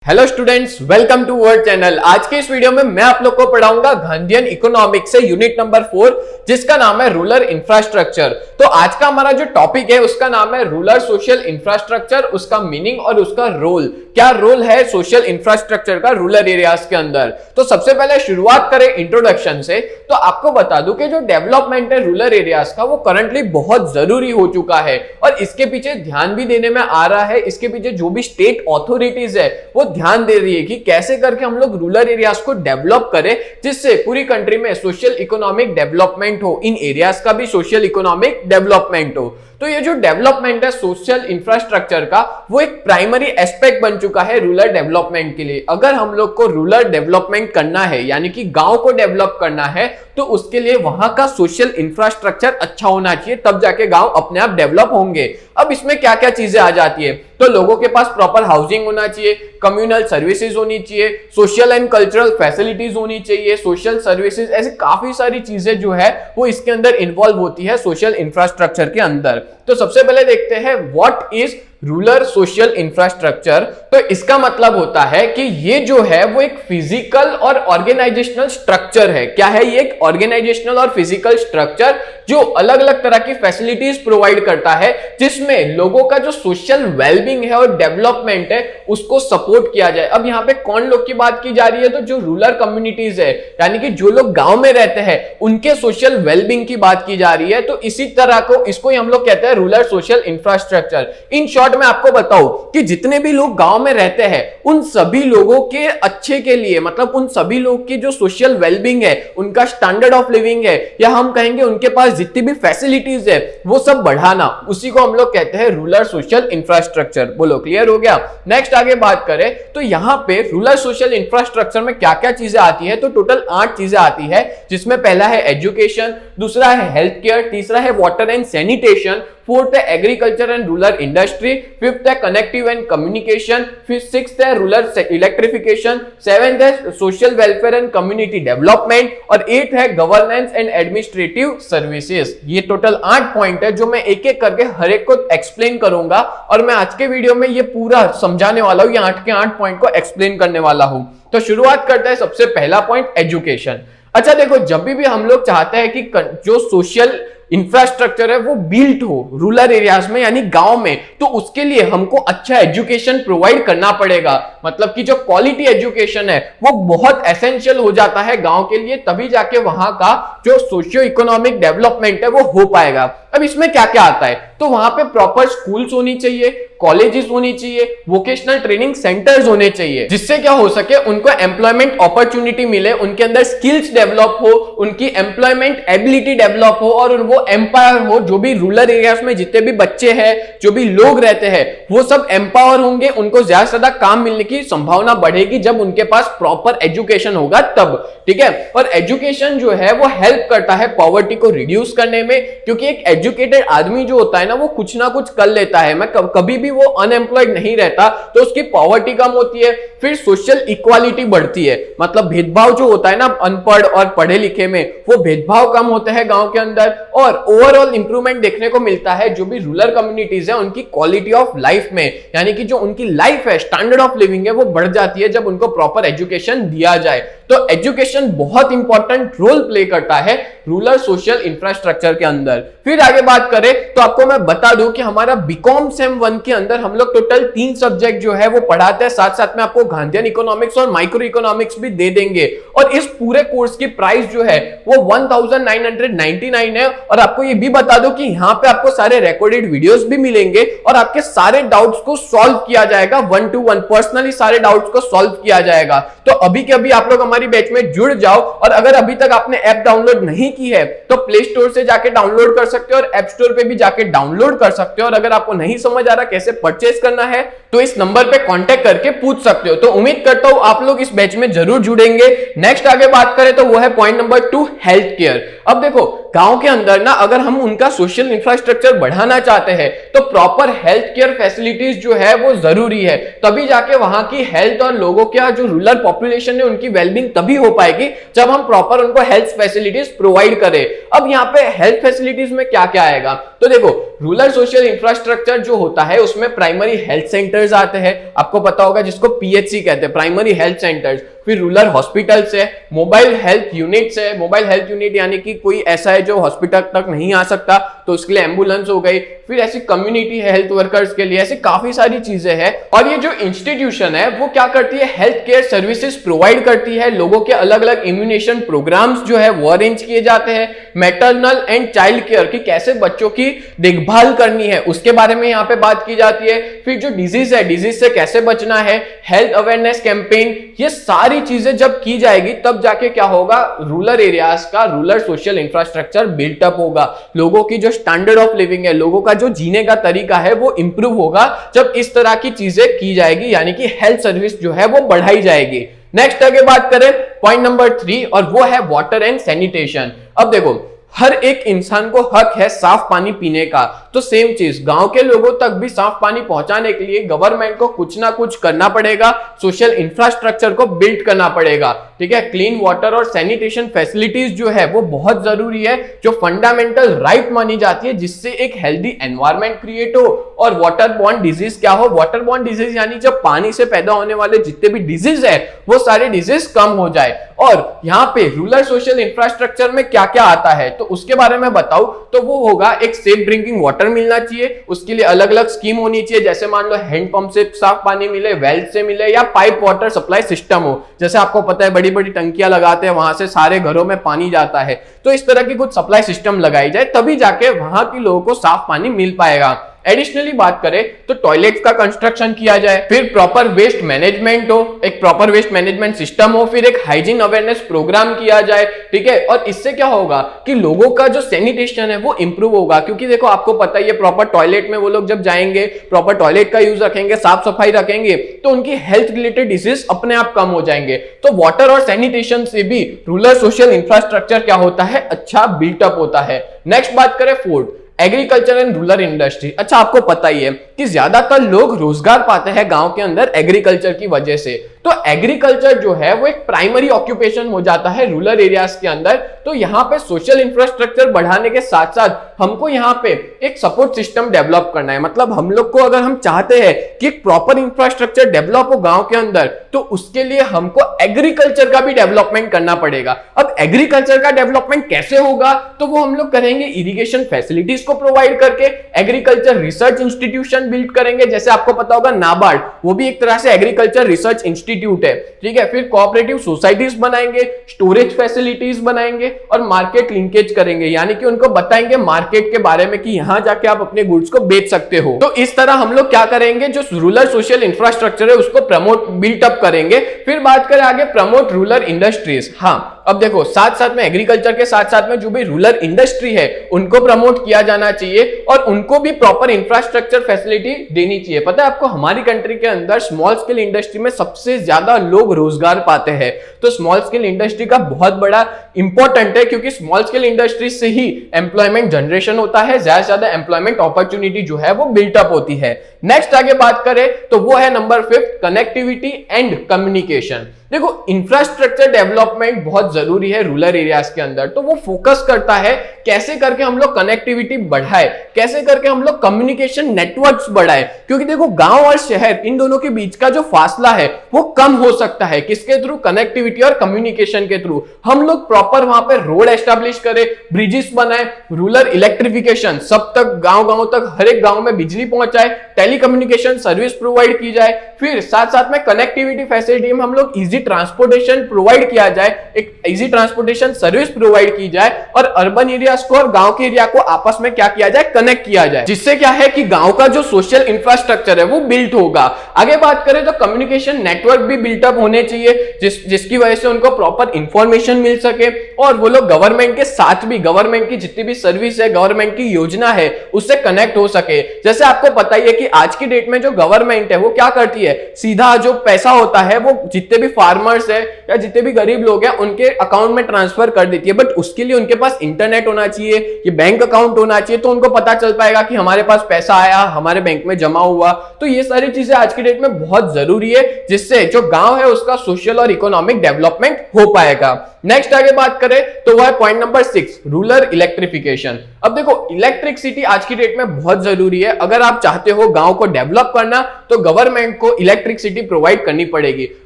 Hello students, welcome to word channel. आज के इस वीडियो में मैं आप लोग को पढ़ाऊंगा गांधीयन इकोनॉमिक्स से यूनिट नंबर 4, जिसका नाम है रूरल इंफ्रास्ट्रक्चर। तो आज का हमारा जो टॉपिक है उसका नाम है रूरल सोशल इंफ्रास्ट्रक्चर, उसका मीनिंग और उसका रोल। क्या रोल है सोशल इंफ्रास्ट्रक्चर का रूरल एरियाज के अंदर। तो सबसे पहले शुरुआत करें इंट्रोडक्शन से, तो आपको बता दूं कि जो डेवलपमेंट है रूरल एरियाज का वो करंटली बहुत जरूरी हो चुका है और इसके पीछे ध्यान भी देने में आ रहा है। इसके पीछे जो भी स्टेट ऑथोरिटीज है वो ध्यान दे रही है कि कैसे करके हम लोग रूरल एरियाज को डेवलप करें, जिससे पूरी कंट्री में सोशल इकोनॉमिक डेवलपमेंट हो, इन एरियाज का भी सोशल इकोनॉमिक डेवलपमेंट हो। तो ये जो डेवलपमेंट है सोशल इंफ्रास्ट्रक्चर का, वो एक प्राइमरी एस्पेक्ट बन चुका है रूरल डेवलपमेंट के लिए। अगर हम लोग को रूरल डेवलपमेंट करना है, यानी कि गांव को डेवलप करना है, तो उसके लिए वहां का सोशल इंफ्रास्ट्रक्चर अच्छा होना चाहिए, तब जाके गांव अपने आप डेवलप होंगे। अब इसमें क्या क्या चीजें आ जाती है, तो लोगों के पास प्रॉपर हाउसिंग होना चाहिए, कम्युनल सर्विसेज होनी चाहिए, सोशल एंड कल्चरल फैसिलिटीज होनी चाहिए, सोशल सर्विसेज, ऐसी काफी सारी चीजें जो है वो इसके अंदर इन्वॉल्व होती है सोशल इंफ्रास्ट्रक्चर के अंदर। तो सबसे पहले देखते हैं what is rural social infrastructure. तो इसका मतलब होता है कि ये जो है वो एक फिजिकल और ऑर्गेनाइजेशनल स्ट्रक्चर है। क्या है ये? एक ऑर्गेनाइजेशनल और फिजिकल स्ट्रक्चर जो अलग अलग तरह की फैसिलिटीज प्रोवाइड करता है, जिसमें लोगों का जो सोशल वेलबींग है और डेवलपमेंट है उसको सपोर्ट किया जाए। अब यहाँ पे कौन लोग की बात की जा रही है? तो जो रूरल कम्युनिटीज है, यानी कि जो लोग गांव में रहते हैं, उनके सोशल वेलबींग की बात की जा रही है। तो इसी तरह को इसको हम लोग कहते हैं rural social infrastructure. In short मैं आपको बताऊं कि जितने भी लोग गांव में रहते हैं उन सभी लोगों के अच्छे के लिए, मतलब उन सभी लोग की जो सोशल वेलबींग है, उनका स्टैंडर्ड ऑफ लिविंग है, या हम कहेंगे उनके पास जितनी भी फैसिलिटीज है वो सब बढ़ाना, उसी को हम लोग कहते हैं रूरल सोशल इंफ्रास्ट्रक्चर। बोलो, क्लियर हो गया? नेक्स्ट आगे बात करें तो यहां पे रूरल सोशल इंफ्रास्ट्रक्चर में क्या क्या चीजें आती है, तो टोटल 8 चीजें आती है, जिसमें पहला है एजुकेशन, दूसरा है हेल्थ केयर, तीसरा है वाटर एंड सैनिटेशन, फोर्थ है agriculture and rural industry, fifth है कनेक्टिव एंड कम्युनिकेशन, फिर सिक्स्थ है रूरल इलेक्ट्रिफिकेशन, सेवेंथ है social welfare and community development, और एट है गवर्नेंस एंड एडमिनिस्ट्रेटिव सर्विसेज। ये टोटल 8 पॉइंट है जो मैं एक एक करके हर एक को एक्सप्लेन करूंगा, और मैं आज के वीडियो में ये पूरा समझाने वाला हूं, ये 8 के 8 पॉइंट को एक्सप्लेन करने वाला हूं। तो शुरुआत करते हैं सबसे पहला पॉइंट, एजुकेशन। अच्छा देखो, जब भी हम लोग चाहते हैं कि जो सोशल इंफ्रास्ट्रक्चर है वो बिल्ट हो रूरल एरियाज में, यानी गांव में, तो उसके लिए हमको अच्छा एजुकेशन प्रोवाइड करना पड़ेगा। मतलब कि जो क्वालिटी एजुकेशन है वो बहुत एसेंशियल हो जाता है गांव के लिए, तभी जाके वहां का जो सोशियो इकोनॉमिक डेवलपमेंट है वो हो पाएगा। अब इसमें क्या क्या आता है, तो वहां पे प्रॉपर स्कूल्स होनी चाहिए, कॉलेजेस होनी चाहिए, वोकेशनल ट्रेनिंग सेंटर्स होने चाहिए, जिससे क्या हो सके उनको एम्प्लॉयमेंट अपॉर्चुनिटी मिले, उनके अंदर स्किल्स डेवलप हो, उनकी एम्प्लॉयमेंट एबिलिटी डेवलप हो, और वो एम्पावर हो। जो भी रूरल एरियाज में जितने भी बच्चे हैं, जो भी लोग रहते हैं, वो सब एम्पावर होंगे, उनको ज्यादा से ज्यादा काम मिलने की संभावना बढ़ेगी जब उनके पास प्रॉपर एजुकेशन होगा तब। ठीक है? और एजुकेशन जो है वो हेल्प करता है पॉवर्टी को रिड्यूस करने में, क्योंकि एक एजुकेटेड आदमी जो होता है ना वो कुछ ना कुछ कर लेता है, मैं कभी भी वो अनएम्प्लॉयड नहीं रहता, तो उसकी पॉवर्टी कम होती है। फिर सोशल इक्वालिटी बढ़ती है, मतलब भेदभाव जो होता है ना अनपढ़ और पढ़े लिखे में, वो भेदभाव कम होते हैं गांव के अंदर, और ओवरऑल इंप्रूवमेंट देखने को मिलता है जो भी रूरल कम्युनिटीज है उनकी क्वालिटी ऑफ लाइफ में, यानी कि जो उनकी लाइफ है, स्टैंडर्ड ऑफ लिविंग है, वो बढ़ जाती है जब उनको प्रॉपर एजुकेशन दिया जाए। तो एजुकेशन बहुत इंपॉर्टेंट रोल प्ले करता है रूरल सोशल इंफ्रास्ट्रक्चर के अंदर। फिर आगे बात करें तो आपको मैं बता दूं कि हमारा बीकॉम सेम 1 के अंदर हम लोग टोटल 3 सब्जेक्ट जो है वो पढ़ाते हैं, साथ साथ में आपको गांधीयन इकोनॉमिक्स और माइक्रो इकोनॉमिक्स भी दे देंगे। और इस पूरे कोर्स की प्राइस जो है वो 1999 है। और आपको ये भी बता दो कि यहाँ पे आपको सारे रिकॉर्डेड वीडियोस भी मिलेंगे और आपके सारे डाउट्स को सॉल्व किया जाएगा 1 to 1, पर्सनली सारे डाउट्स को सॉल्व किया जाएगा। तो अभी के अभी आप लोग हमारी बैच में जुड़ जाओ, और अगर अभी तक आपने ऐप डाउनलोड नहीं की है तो प्ले स्टोर से जाके डाउनलोड कर सकते हो और ऐप स्टोर पे भी जाके डाउनलोड कर सकते हो। और अगर आपको नहीं समझ आ रहा कैसे परचेस करना है तो इस नंबर पे कांटेक्ट करके पूछ सकते हो। तो उम्मीद करता हूं आप लोग इस बैच में जरूर जुड़ेंगे। नेक्स्ट आगे बात करें तो वो है पॉइंट नंबर 2, हेल्थ केयर। अब देखो, गांव के अंदर ना अगर हम उनका सोशल इंफ्रास्ट्रक्चर बढ़ाना चाहते हैं तो प्रॉपर हेल्थ केयर फैसिलिटीज जो है वो जरूरी है, तभी जाके वहां की हेल्थ और लोगों का जो रूरल पॉपुलेशन है उनकी वेलबींग तभी हो पाएगी जब हम प्रॉपर उनको हेल्थ फैसिलिटीज प्रोवाइड करें। अब यहाँ पे हेल्थ फैसिलिटीज में क्या क्या आएगा, तो देखो रूरल सोशल इंफ्रास्ट्रक्चर जो होता है उसमें प्राइमरी हेल्थ सेंटर्स आते हैं, आपको पता होगा जिसको पीएचसी कहते हैं, प्राइमरी हेल्थ सेंटर्स। फिर रूरल हॉस्पिटल्स है, मोबाइल हेल्थ यूनिट्स है, मोबाइल हेल्थ यूनिट यानी कि कोई ऐसा है जो हॉस्पिटल तक नहीं आ सकता तो उसके लिए एम्बुलेंस हो गई। फिर ऐसी कम्युनिटी हेल्थ वर्कर्स के लिए ऐसी काफी सारी चीजें हैं। और ये जो इंस्टीट्यूशन है वो क्या करती है, हेल्थ केयर सर्विसेज प्रोवाइड करती है, लोगों के अलग अलग इम्यूनेशन प्रोग्राम्स जो है वो अरेंज किए जाते हैं, मैटरनल एंड चाइल्ड केयर की कैसे बच्चों की देखभाल करनी है उसके बारे में यहाँ पे बात की जाती है। फिर जो डिजीज है, डिजीज से कैसे बचना है, हेल्थ अवेयरनेस कैंपेन, ये सारी चीजें जब की जाएगी तब जाके क्या होगा, रूरल एरियाज का रूरल सोशल इंफ्रास्ट्रक्चर बिल्टअप होगा, लोगों की जो स्टैंडर्ड ऑफ लिविंग है, लोगों का जो जीने का तरीका है वो इंप्रूव होगा जब इस तरह की चीजें की जाएगी, यानी कि हेल्थ सर्विस जो है वो बढ़ाई जाएगी। नेक्स्ट आगे बात करें पॉइंट नंबर 3 और वो है वाटर एंड सैनिटेशन। अब देखो हर एक इंसान को हक है साफ पानी पीने का, तो सेम चीज गांव के लोगों तक भी साफ पानी पहुंचाने के लिए गवर्नमेंट को कुछ ना कुछ करना पड़ेगा, सोशल इंफ्रास्ट्रक्चर को बिल्ड करना पड़ेगा, ठीक है। क्लीन वाटर और सैनिटेशन फैसिलिटीज जो है वो बहुत जरूरी है, जो फंडामेंटल राइट मानी जाती है, जिससे एक हेल्दी एनवायरमेंट क्रिएट हो और वाटर बॉर्न डिजीज क्या हो, वाटर बॉर्न डिजीज यानी जब पानी से पैदा होने वाले जितने भी डिजीज है वो सारे डिजीज कम हो जाए। और यहाँ पे रूरल सोशल इंफ्रास्ट्रक्चर में क्या क्या आता है तो उसके बारे में बताऊं तो वो होगा, एक सेफ ड्रिंकिंग वाटर मिलना चाहिए, उसके लिए अलग अलग स्कीम होनी चाहिए, जैसे मान लो हैंडपंप से साफ पानी मिले, वेल से मिले, या पाइप वाटर सप्लाई सिस्टम हो, जैसे आपको पता है बड़ी बड़ी टंकियां लगाते हैं वहां से सारे घरों में पानी जाता है, तो इस तरह की कुछ सप्लाई सिस्टम लगाई जाए तभी जाके वहां के लोगों को साफ पानी मिल पाएगा। एडिशनली बात करें तो टॉयलेट्स का कंस्ट्रक्शन किया जाए, फिर प्रॉपर वेस्ट मैनेजमेंट हो, एक प्रॉपर वेस्ट मैनेजमेंट सिस्टम हो, फिर एक हाइजीन अवेयरनेस प्रोग्राम किया जाए, ठीक है। और इससे क्या होगा कि लोगों का जो सैनिटेशन है वो इंप्रूव होगा, क्योंकि देखो आपको पता ही है प्रॉपर टॉयलेट में वो लोग जब जाएंगे, प्रॉपर टॉयलेट का यूज रखेंगे, साफ सफाई रखेंगे, तो उनकी हेल्थ रिलेटेड डिजीज अपने आप कम हो जाएंगे। तो वाटर और सैनिटेशन से भी रूरल सोशल इंफ्रास्ट्रक्चर क्या होता है, अच्छा बिल्टअप होता है। नेक्स्ट बात करें food, agriculture and rural industry. अच्छा आपको पता ही है कि ज्यादातर लोग रोजगार पाते हैं गांव के अंदर एग्रीकल्चर की वजह से, तो एग्रीकल्चर जो है वो एक प्राइमरी ऑक्यूपेशन हो जाता है रूरल एरियाज के अंदर। तो यहाँ पे सोशल इंफ्रास्ट्रक्चर बढ़ाने के साथ साथ हमको यहाँ पे एक सपोर्ट सिस्टम डेवलप करना है, मतलब हम लोग को अगर हम चाहते हैं कि एक प्रॉपर इंफ्रास्ट्रक्चर डेवलप हो गांव के अंदर तो उसके लिए हमको एग्रीकल्चर का भी डेवलपमेंट करना पड़ेगा। अब एग्रीकल्चर का डेवलपमेंट कैसे होगा, तो वो हम लोग करेंगे इरिगेशन फैसिलिटीज को प्रोवाइड करके, एग्रीकल्चर रिसर्च इंस्टीट्यूशन बिल्ड करेंगे, जैसे आपको पता होगा नाबार्ड, वो भी एक तरह से एग्रीकल्चर रिसर्च इंस्टीट्यूट है, ठीक है। फिर कोऑपरेटिव सोसाइटीज बनाएंगे, स्टोरेज फैसिलिटीज बनाएंगे और मार्केट लिंकेज करेंगे, यानी कि उनको बताएंगे मार्केट के बारे में कि यहां जाके आप अपने गुड्स को बेच सकते हो। तो इस तरह हम लोग क्या करेंगे, जो रूरल सोशल इंफ्रास्ट्रक्चर है उसको प्रमोट बिल्टअप करेंगे। फिर बात करें आगे प्रमोट रूरल इंडस्ट्रीज। हाँ अब देखो साथ साथ में एग्रीकल्चर के साथ साथ में जो भी रूरल इंडस्ट्री है उनको प्रमोट किया जाना चाहिए और उनको भी प्रॉपर इंफ्रास्ट्रक्चर फैसिलिटी देनी चाहिए। पता है आपको हमारी कंट्री के अंदर स्मॉल स्केल इंडस्ट्री में सबसे ज्यादा लोग रोजगार पाते हैं, तो स्मॉल स्केल इंडस्ट्री का बहुत बड़ा इंपॉर्टेंट है, क्योंकि स्मॉल स्केल इंडस्ट्री से ही एम्प्लॉयमेंट जनरेशन होता है, ज्यादा से ज्यादा एम्प्लॉयमेंट अपॉर्चुनिटी जो है वो बिल्टअप होती है। नेक्स्ट आगे बात करें तो वो है नंबर 5 कनेक्टिविटी एंड कम्युनिकेशन। देखो इंफ्रास्ट्रक्चर डेवलपमेंट बहुत जरूरी है रूरल एरियाज के अंदर, तो वो फोकस करता है कैसे करके हम लोग कनेक्टिविटी बढ़ाए, कैसे करके हम लोग कम्युनिकेशन नेटवर्क्स बढ़ाए, क्योंकि देखो गांव और शहर इन दोनों के बीच का जो फासला है वो कम हो सकता है, किसके थ्रू, कनेक्टिविटी और कम्युनिकेशन के थ्रू। हम लोग प्रॉपर वहां पे रोड एस्टैब्लिश करें, ब्रिजेस बनाए, रूरल इलेक्ट्रिफिकेशन सब तक गांव तक हर एक गांव में बिजली पहुंचाए, टेलीकम्युनिकेशन सर्विस प्रोवाइड की जाए, फिर साथ साथ में कनेक्टिविटी फैसिलिटी में हम लोग इजी ट्रांसपोर्टेशन प्रोवाइड किया जाए, एक इजी ट्रांसपोर्टेशन सर्विस प्रोवाइड की जाए और अर्बन एरियाज को और गांव के एरिया को आपस में क्या किया जाए, कनेक्ट किया जाए, जिससे क्या है कि गांव का जो सोशल इंफ्रास्ट्रक्चर है वो बिल्ट होगा। आगे बात करें तो कम्युनिकेशन नेटवर्क भी बिल्टअप होने चाहिए, जिसकी वजह से उनको प्रॉपर इंफॉर्मेशन मिल सके और वो लोग गवर्नमेंट के साथ भी, गवर्नमेंट की जितनी भी सर्विस है, गवर्नमेंट की योजना है, उससे कनेक्ट हो सके। जैसे आपको पता ही है कि आज की डेट में जो गवर्नमेंट है वो क्या करती है, सीधा जो पैसा होता है वो जितने भी फार्मर्स है या जितने भी गरीब लोग हैं उनके अकाउंट में ट्रांसफर कर देती है। बट उसके लिए उनके पास इंटरनेट होना चाहिए, ये बैंक अकाउंट होना चाहिए, तो उनको पता चल पाएगा कि हमारे पास पैसा आया, हमारे बैंक में जमा हुआ। तो ये सारी चीजें आज की डेट में बहुत जरूरी है, जिससे जो गांव है उसका सोशल और इकोनॉमिक डेवलपमेंट हो पाएगा। नेक्स्ट आगे बात करें तो वह है पॉइंट नंबर 6, रूरल इलेक्ट्रिफिकेशन। अब देखो, इलेक्ट्रिसिटी आज की डेट में बहुत जरूरी है। अगर आप चाहते हो गांव को डेवलप करना तो गवर्नमेंट को इलेक्ट्रिसिटी प्रोवाइड करनी पड़ेगी।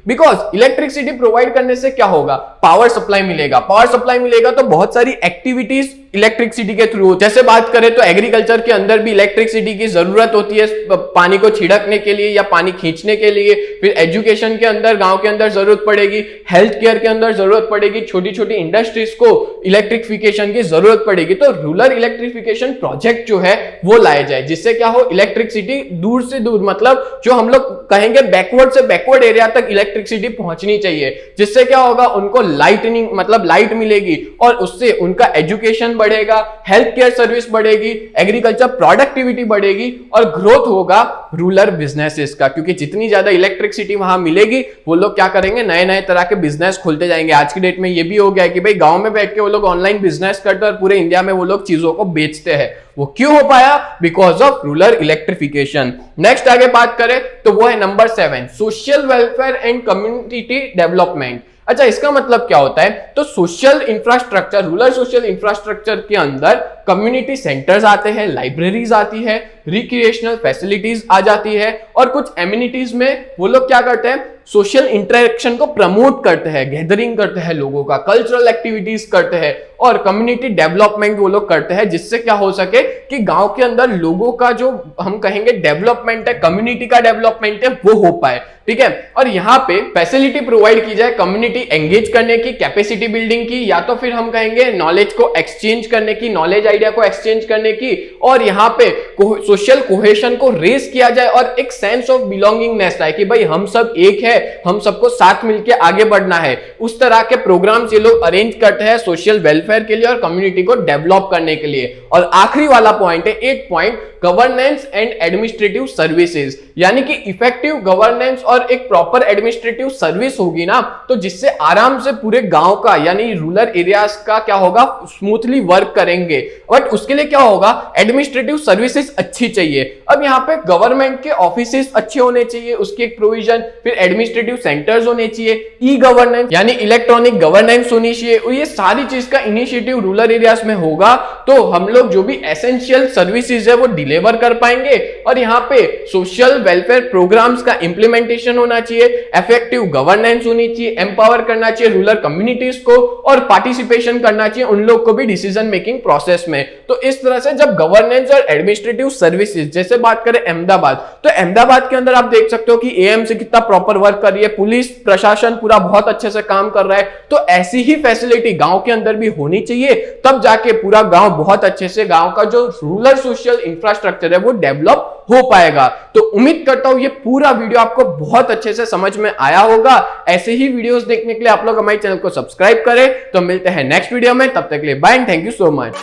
बिकॉज इलेक्ट्रिसिटी प्रोवाइड करने से क्या होगा, पावर सप्लाई मिलेगा। पावर सप्लाई मिलेगा तो बहुत सारी एक्टिविटीज इलेक्ट्रिसिटी के थ्रू, जैसे बात करें तो एग्रीकल्चर के अंदर भी इलेक्ट्रिसिटी की जरूरत होती है, पानी को छिड़कने के लिए या पानी खींचने के लिए। फिर एजुकेशन के अंदर, गांव के अंदर जरूरत पड़ेगी, हेल्थ केयर के अंदर जरूरत पड़ेगी, छोटी छोटी इंडस्ट्रीज को इलेक्ट्रिफिकेशन की जरूरत पड़ेगी। तो रूरल इलेक्ट्रिफिकेशन प्रोजेक्ट जो है वो लाया जाए, जिससे क्या हो, इलेक्ट्रिसिटी दूर से दूर, मतलब जो हम लोग कहेंगे बैकवर्ड से बैकवर्ड एरिया तक इलेक्ट्रिसिटी पहुंचनी चाहिए। जिससे क्या होगा, उनको लाइटनिंग मतलब लाइट मिलेगी और उससे उनका एजुकेशन बढ़ेगा, हेल्थ केयर सर्विस बढ़ेगी, एग्रीकल्चर प्रोडक्टिविटी बढ़ेगी और ग्रोथ होगा रूरल बिजनेसेस का। क्योंकि जितनी ज्यादा इलेक्ट्रिसिटी वहां मिलेगी, वो लोग क्या करेंगे, नए नए तरह के बिजनेस खुलते जाएंगे। आज की डेट में ये भी हो गया है कि भाई गांव में बैठ के वो लोग ऑनलाइन बिजनेस करते हैं और पूरे इंडिया में वो लोग चीजों को बेचते हैं। वो क्यों हो पाया, because of rural electrification. Next आगे बात करें तो वो है number 7, social welfare and community development. अच्छा, इसका मतलब क्या होता है, तो social infrastructure, rural social infrastructure के अंदर कम्युनिटी सेंटर्स आते हैं, लाइब्रेरीज आती है, रिक्रिएशनल फैसिलिटीज आ जाती है और कुछ एमिनिटीज में वो लोग क्या करते हैं, सोशल इंटरेक्शन को प्रमोट करते हैं, गैदरिंग करते हैं लोगों का, कल्चरल एक्टिविटीज करते हैं और कम्युनिटी डेवलपमेंट वो लोग करते हैं। जिससे क्या हो सके कि गांव के अंदर लोगों का जो हम कहेंगे डेवलपमेंट है, कम्युनिटी का डेवलपमेंट है, वो हो पाए। ठीक है, और यहाँ पे फैसिलिटी प्रोवाइड की जाए कम्युनिटी एंगेज करने की, कैपेसिटी बिल्डिंग की, या तो फिर हम कहेंगे नॉलेज को एक्सचेंज करने की, नॉलेज आइडिया को एक्सचेंज करने की, और यहाँ पे सोशल कोहेशन को रेस किया जाए और एक सेंस ऑफ बिलोंगिंगनेस आए कि भाई हम सब एक है, हम सबको साथ मिलके आगे बढ़ना है। उस तरह के प्रोग्राम्स ये लोग अरेंज करते हैं सोशल वेलफेयर के लिए और कम्युनिटी को डेवलप करने के लिए। और आखिरी वाला पॉइंट है 8 point, governance and administrative services. यानी कि इफेक्टिव गवर्नेंस और एक प्रॉपर एडमिनिस्ट्रेटिव सर्विस होगी ना, तो जिससे आराम से पूरे गांव का यानी रूरल एरियाज का क्या होगा, स्मूथली वर्क करेंगे। बट उसके लिए क्या होगा, एडमिनिस्ट्रेटिव सर्विसेज अच्छी चाहिए। अब यहाँ पे गवर्नमेंट के ऑफिसेस अच्छे होने चाहिए, उसकी एक प्रोविजन, फिर एडमिनिस्ट्रेटिव सेंटर्स होने चाहिए, ई गवर्नेंस यानी इलेक्ट्रॉनिक गवर्नेंस होनी चाहिए। और ये सारी चीज का इनिशिएटिव रूरल एरियाज में होगा तो हम लोग जो भी एसेंशियल सर्विसेज है वो डिलीवर कर पाएंगे। और यहाँ पे सोशल वेलफेयर प्रोग्राम्स का इंप्लीमेंटेशन होना चाहिए, इफेक्टिव गवर्नेंस होनी चाहिए, एम्पावर करना चाहिए रूरल कम्युनिटीज को और पार्टिसिपेशन करना चाहिए उन लोग को भी डिसीजन मेकिंग प्रोसेस में। तो इस तरह से जब गवर्नेंस और एडमिनिस्ट्रेटिव सर्विसेज, जैसे बात करें अहमदाबाद, तो अहमदाबाद के अंदर आप देख सकते हो कि एएमसी कितना प्रॉपर वर्क कर रही है, पुलिस प्रशासन पूरा बहुत अच्छे से काम कर रहा है। तो ऐसी ही फैसिलिटी गांव के अंदर भी होनी चाहिए, तब जाके पूरा गांव बहुत अच्छे से, गांव का जो रूरल सोशल इंफ्रास्ट्रक्चर है वो डेवलप हो पाएगा। तो उम्मीद करता हूं ये पूरा वीडियो आपको बहुत अच्छे से समझ में आया होगा। ऐसे ही वीडियोस देखने के लिए आप लोग हमारे चैनल को सब्सक्राइब करें। तो मिलते हैं नेक्स्ट वीडियो में, तब तक के लिए bye and thank you so much.